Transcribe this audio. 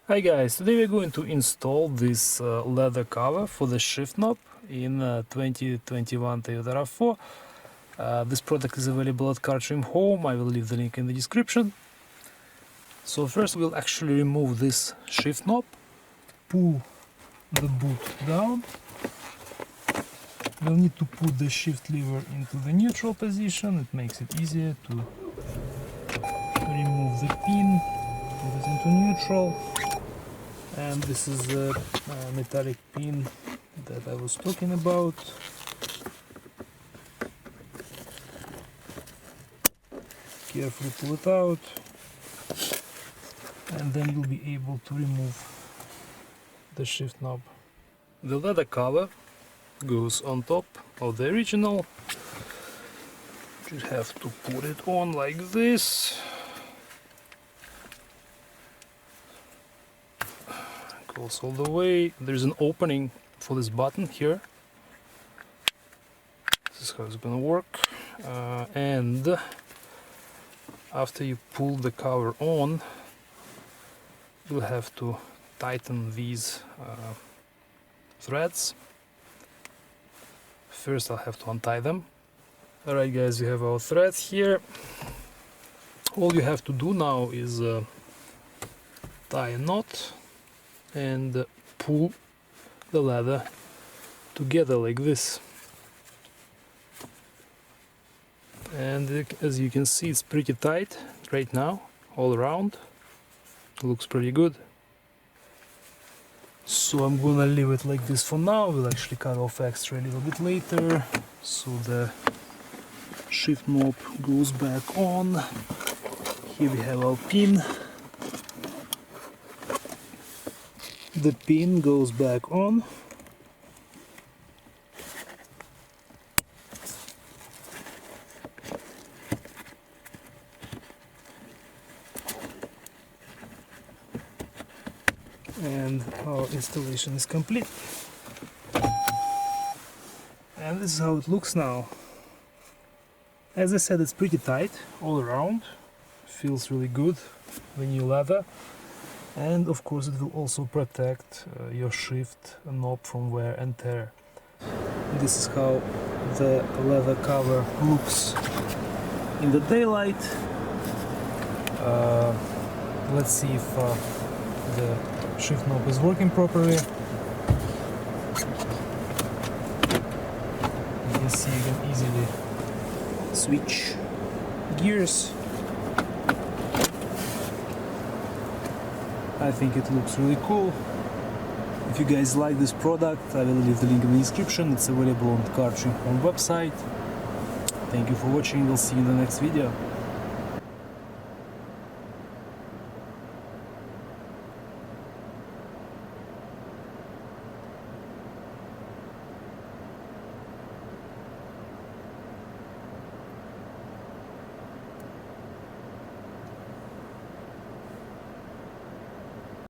Hi guys, today we're going to install this leather cover for the shift knob in 2021 Toyota RAV4. This product is available at Cartrimhome. I will leave the link in the description. So first we'll actually remove this shift knob, pull the boot down. We'll need to put the shift lever into the neutral position. It makes it easier to remove the pin, put it into neutral. And this is the metallic pin that I was talking about. Carefully pull it out, and then you'll be able to remove the shift knob. The leather cover goes on top of the original. Just have to put it on like this. Goes all the way. There's an opening for this button here. This is how it's gonna work. And after you pull the cover on, you'll have to tighten these threads. First I'll have to untie them. Alright guys, we have our threads here. All you have to do now is tie a knot and pull the leather together like this. And as you can see, it's pretty tight right now all around. It looks pretty good. So I'm gonna leave it like this for now. We'll actually cut off extra a little bit later. So the shift knob goes back on. Here we have our pin. The pin goes back on. And our installation is complete. And this is how it looks now. As I said, it's pretty tight all around. Feels really good, the new leather. And of course it will also protect your shift knob from wear and tear. This is how the leather cover looks in the daylight. Let's see if the shift knob is working properly. You can see you can easily switch gears. I think it looks really cool. If you guys like this product, I will leave the link in the description. It's available on the Cartrimhome website. Thank you for watching. We'll see you in the next video.